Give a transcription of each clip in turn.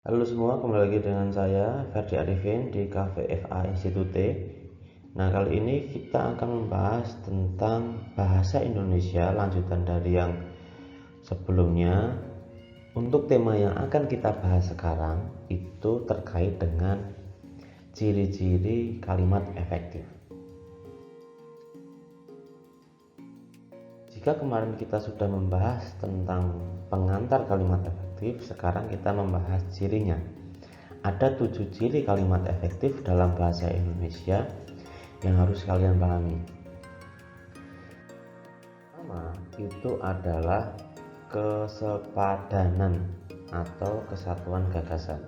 Halo semua, kembali lagi dengan saya Ferdi Arifin di Cafe FA Institute. Nah, kali ini kita akan membahas tentang bahasa Indonesia lanjutan dari yang sebelumnya. Untuk tema yang akan kita bahas sekarang itu terkait dengan ciri-ciri kalimat efektif. Jika kemarin kita sudah membahas tentang pengantar kalimat efektif, sekarang kita membahas cirinya. Ada 7 ciri kalimat efektif dalam bahasa Indonesia yang harus kalian pahami. Pertama, itu adalah kesepadanan atau kesatuan gagasan.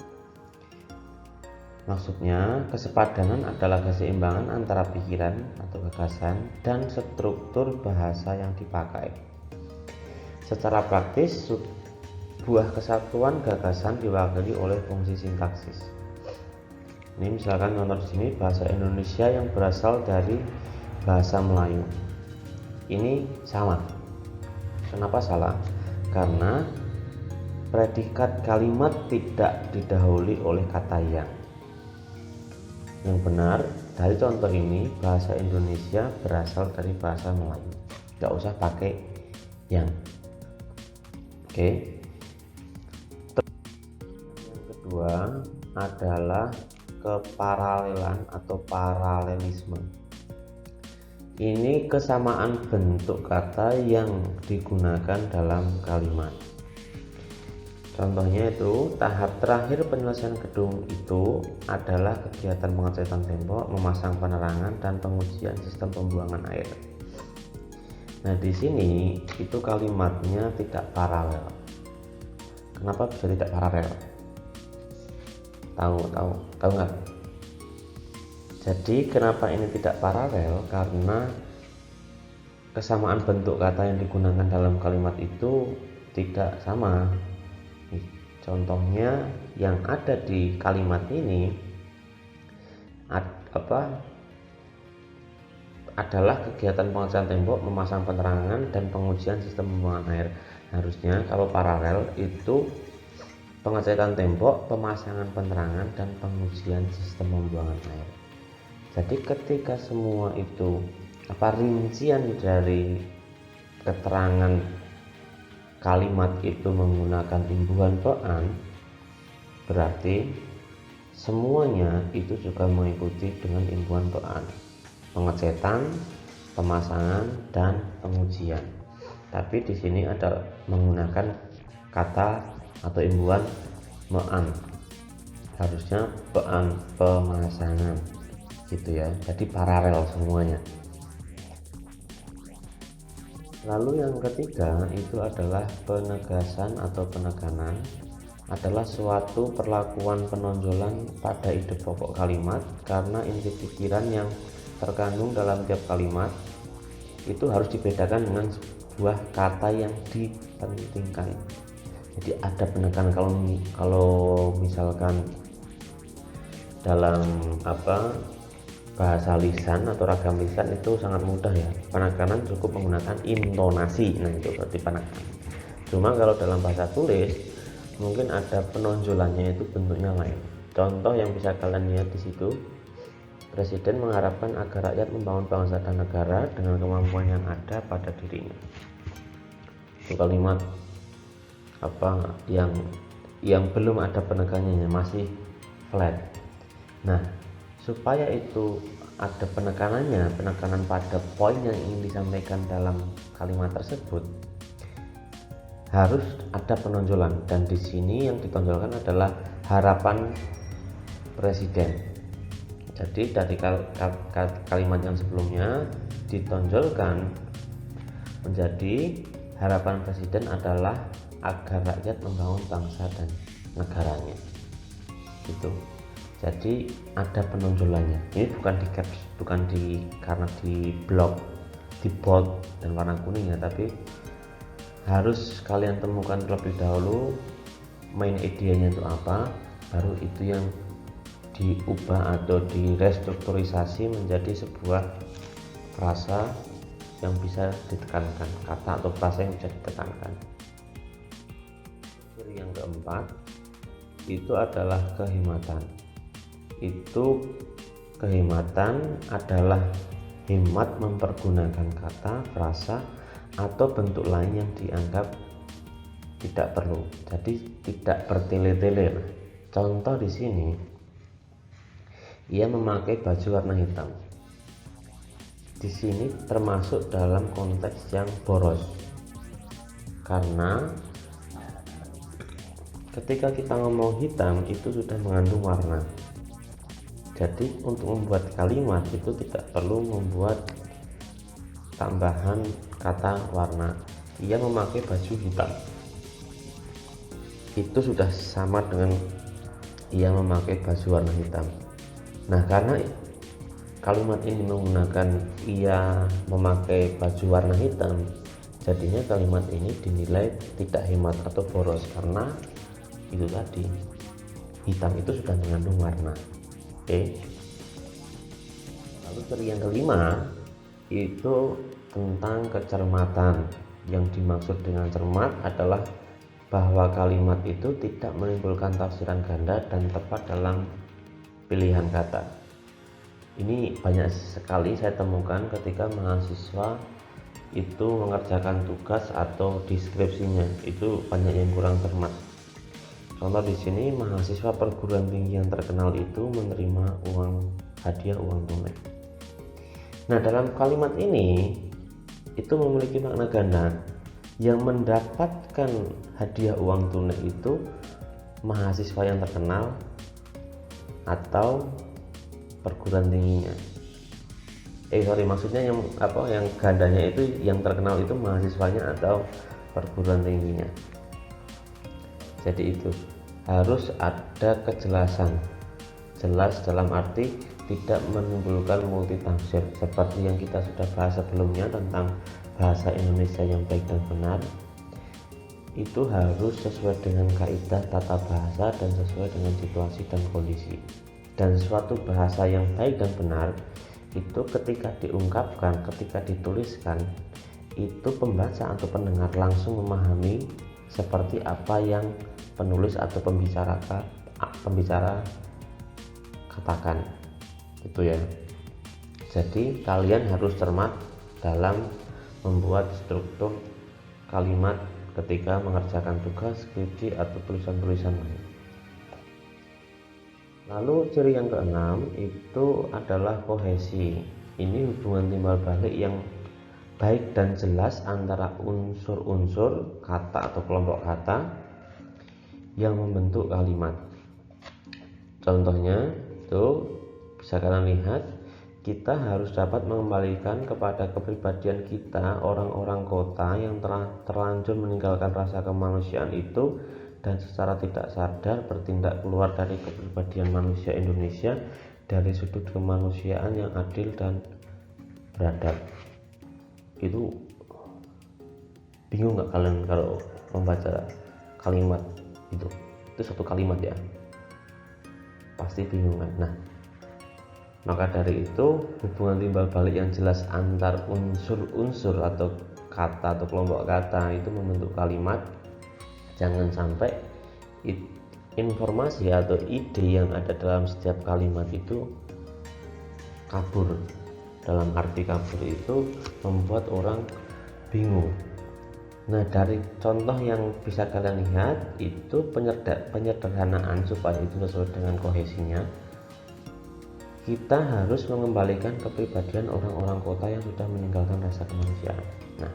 Maksudnya, kesepadanan adalah keseimbangan antara pikiran atau gagasan dan struktur bahasa yang dipakai. Secara praktis, sebuah kesatuan gagasan diwakili oleh fungsi sintaksis. Ini misalkan contoh di sini bahasa Indonesia yang berasal dari bahasa Melayu. Ini sama. Kenapa salah? Karena predikat kalimat tidak didahului oleh kata yang. Yang benar dari contoh ini bahasa Indonesia berasal dari bahasa Melayu. Tidak usah pakai yang. Oke. Yang kedua adalah keparalelan atau paralelisme. Ini kesamaan bentuk kata yang digunakan dalam kalimat. Contohnya itu, tahap terakhir penyelesaian gedung itu adalah kegiatan pengecatan tembok, memasang penerangan, dan pengujian sistem pembuangan air. Nah, di sini itu kalimatnya tidak paralel. Kenapa bisa tidak paralel? Tahu nggak? Jadi kenapa ini tidak paralel? Karena kesamaan bentuk kata yang digunakan dalam kalimat itu tidak sama. Contohnya yang ada di kalimat ini adalah kegiatan pengecatan tembok, memasang penerangan, dan pengujian sistem pembuangan air. Harusnya kalau paralel itu pengecatan tembok, pemasangan penerangan, dan pengujian sistem pembuangan air. Jadi ketika semua itu rincian dari keterangan kalimat itu menggunakan imbuhan pean, berarti semuanya itu juga mengikuti dengan imbuhan pean, pengecetan, pemasangan, dan pengujian. Tapi di sini ada menggunakan kata atau imbuhan mean, harusnya pean pemasangan gitu ya. Jadi paralel semuanya. Lalu yang ketiga itu adalah penegasan atau penekanan, adalah suatu perlakuan penonjolan pada ide pokok kalimat karena inti pikiran yang terkandung dalam tiap kalimat itu harus dibedakan dengan sebuah kata yang dipentingkan. Jadi ada penekanan. Kalau misalkan dalam bahasa lisan atau ragam lisan itu sangat mudah ya, penekanan cukup menggunakan intonasi. Nah, itu berarti penekanan. Cuma kalau dalam bahasa tulis mungkin ada penonjolannya, itu bentuknya lain. Contoh yang bisa kalian lihat di situ, Presiden mengharapkan agar rakyat membangun bangsa dan negara dengan kemampuan yang ada pada dirinya. Itu kalimat yang belum ada penekanannya, masih flat. Nah, supaya itu ada penekanan pada poin yang ingin disampaikan dalam kalimat tersebut, harus ada penonjolan, dan di sini yang ditonjolkan adalah harapan presiden. Jadi dari kalimat yang sebelumnya ditonjolkan menjadi harapan presiden adalah agar rakyat membangun bangsa dan negaranya. Gitu. Jadi ada penonjolannya. Ini bukan di caps, karena di block, di bold dan warna kuning ya, tapi harus kalian temukan terlebih dahulu main idenya itu apa, baru itu yang diubah atau direstrukturisasi menjadi sebuah frasa yang bisa ditekankan, kata atau frasa yang bisa ditekankan. Ciri yang keempat itu adalah kehematan. Itu kehematan adalah hemat mempergunakan kata, frasa, atau bentuk lain yang dianggap tidak perlu. Jadi tidak bertele-tele. Contoh di sini, ia memakai baju warna hitam. Di sini termasuk dalam konteks yang boros, karena ketika kita ngomong hitam itu sudah mengandung warna. Jadi untuk membuat kalimat itu tidak perlu membuat tambahan kata warna. Ia memakai baju hitam, itu sudah sama dengan ia memakai baju warna hitam. Nah, karena kalimat ini menggunakan ia memakai baju warna hitam, jadinya kalimat ini dinilai tidak hemat atau boros, karena itu tadi, hitam itu sudah mengandung warna. Oke. Lalu ciri yang kelima itu tentang kecermatan. Yang dimaksud dengan cermat adalah bahwa kalimat itu tidak menimbulkan tafsiran ganda dan tepat dalam pilihan kata. Ini banyak sekali saya temukan ketika mahasiswa itu mengerjakan tugas atau deskripsinya, itu banyak yang kurang cermat. Contoh di sini, mahasiswa perguruan tinggi yang terkenal itu menerima hadiah uang tunai. Nah, dalam kalimat ini itu memiliki makna ganda. Yang mendapatkan hadiah uang tunai itu mahasiswa yang terkenal atau perguruan tingginya. Maksudnya yang gandanya itu yang terkenal itu mahasiswanya atau perguruan tingginya. Jadi itu harus ada kejelasan, jelas dalam arti tidak menimbulkan multitafsir, seperti yang kita sudah bahas sebelumnya tentang bahasa Indonesia yang baik dan benar. Itu harus sesuai dengan kaidah tata bahasa dan sesuai dengan situasi dan kondisi. Dan suatu bahasa yang baik dan benar itu ketika diungkapkan, ketika dituliskan, itu pembaca atau pendengar langsung memahami seperti apa yang penulis atau pembicara katakan, itu ya. Jadi kalian harus cermat dalam membuat struktur kalimat ketika mengerjakan tugas, skripsi, atau tulisan-tulisan lain. Lalu ciri yang keenam itu adalah kohesi. Ini hubungan timbal balik yang baik dan jelas antara unsur-unsur kata atau kelompok kata yang membentuk kalimat. Contohnya itu bisa kalian lihat, kita harus dapat mengembalikan kepada kepribadian kita orang-orang kota yang telah terlanjur meninggalkan rasa kemanusiaan itu dan secara tidak sadar bertindak keluar dari kepribadian manusia Indonesia dari sudut kemanusiaan yang adil dan beradab. Itu bingung nggak kalian kalau membaca kalimat itu satu kalimat ya, pasti bingung kan. Nah, maka dari itu hubungan timbal balik yang jelas antar unsur-unsur atau kata atau kelompok kata itu membentuk kalimat. Jangan sampai informasi atau ide yang ada dalam setiap kalimat itu kabur. Dalam arti kabur itu membuat orang bingung. Nah, dari contoh yang bisa kalian lihat itu penyederhanaan supaya itu sesuai dengan kohesinya. Kita harus mengembalikan kepribadian orang-orang kota yang sudah meninggalkan rasa kemanusiaan. Nah,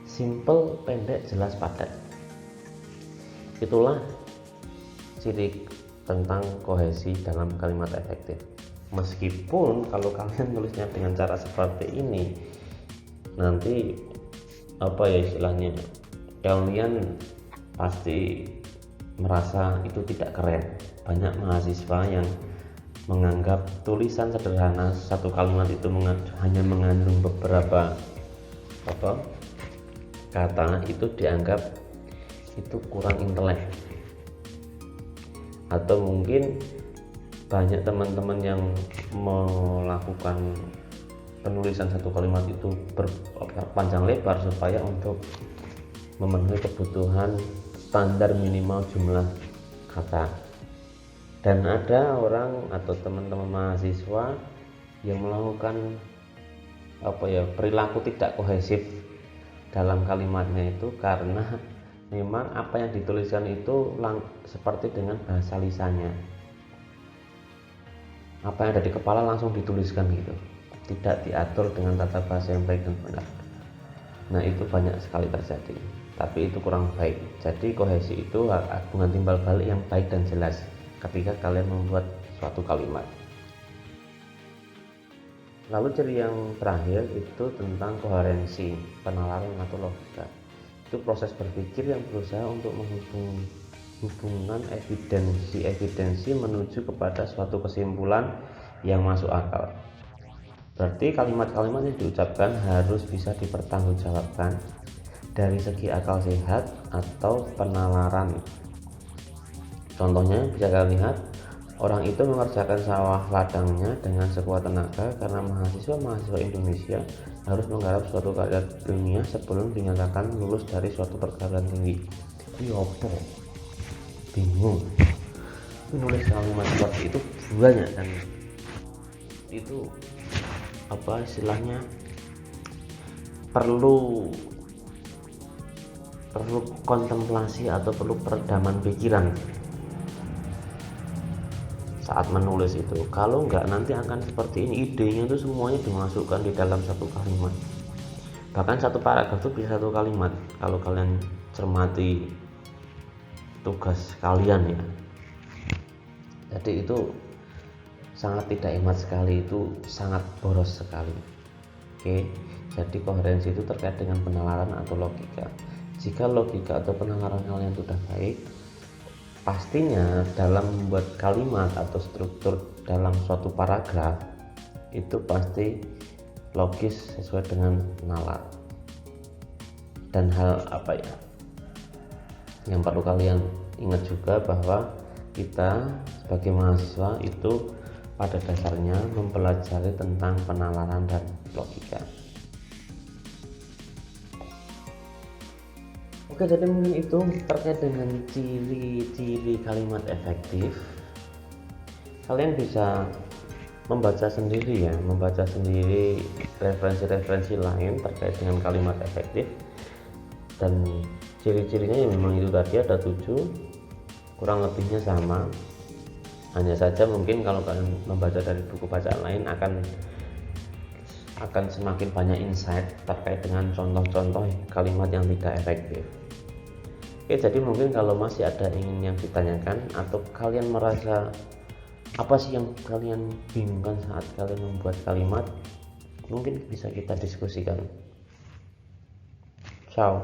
simple, pendek, jelas, padat. Itulah ciri tentang kohesi dalam kalimat efektif. Meskipun kalau kalian tulisnya dengan cara seperti ini, nanti istilahnya, kalian pasti merasa itu tidak keren. Banyak mahasiswa yang menganggap tulisan sederhana satu kalimat itu hanya mengandung beberapa kata, itu dianggap itu kurang intelek. Atau mungkin banyak teman-teman yang melakukan penulisan satu kalimat itu panjang lebar supaya untuk memenuhi kebutuhan standar minimal jumlah kata. Dan ada orang atau teman-teman mahasiswa yang melakukan perilaku tidak kohesif dalam kalimatnya itu, karena memang apa yang dituliskan itu seperti dengan bahasa lisannya, apa yang ada di kepala langsung dituliskan gitu, tidak diatur dengan tata bahasa yang baik dan benar. Nah, itu banyak sekali terjadi, tapi itu kurang baik. Jadi kohesi itu hubungan timbal balik yang baik dan jelas ketika kalian membuat suatu kalimat. Lalu ciri yang terakhir itu tentang koherensi, penalaran atau logika. Itu proses berpikir yang berusaha untuk menghubungkan evidensi menuju kepada suatu kesimpulan yang masuk akal. Berarti kalimat-kalimat yang diucapkan harus bisa dipertanggungjawabkan dari segi akal sehat atau penalaran. Contohnya bisa kalian lihat, orang itu mengerjakan sawah ladangnya dengan sekuat tenaga karena mahasiswa Indonesia harus menggarap suatu karya ilmiah sebelum dinyatakan lulus dari suatu perguruan tinggi. Ini opo? Bingung. Menulis kalimat seperti itu banyak, dan itu istilahnya perlu kontemplasi atau perlu peredaman pikiran saat menulis itu. Kalau enggak, nanti akan seperti ini, idenya itu semuanya dimasukkan di dalam satu kalimat, bahkan satu paragraf itu bisa satu kalimat kalau kalian cermati tugas kalian ya. Jadi itu sangat tidak hemat sekali, itu sangat boros sekali. Oke, jadi koherensi itu terkait dengan penalaran atau logika. Jika logika atau penalaran kalian sudah baik, pastinya dalam membuat kalimat atau struktur dalam suatu paragraf itu pasti logis sesuai dengan nalar. Dan hal yang perlu kalian ingat juga, bahwa kita sebagai mahasiswa itu pada dasarnya mempelajari tentang penalaran dan logika. Oke, jadi mungkin itu terkait dengan ciri-ciri kalimat efektif. Kalian bisa membaca sendiri referensi-referensi lain terkait dengan kalimat efektif, dan ciri-cirinya yang memang itu tadi ada 7, kurang lebihnya sama. Hanya saja mungkin kalau kalian membaca dari buku bacaan lain akan semakin banyak insight terkait dengan contoh-contoh kalimat yang tidak efektif. Oke, jadi mungkin kalau masih ada yang ditanyakan atau kalian merasa apa sih yang kalian bingungkan saat kalian membuat kalimat, mungkin bisa kita diskusikan. Ciao.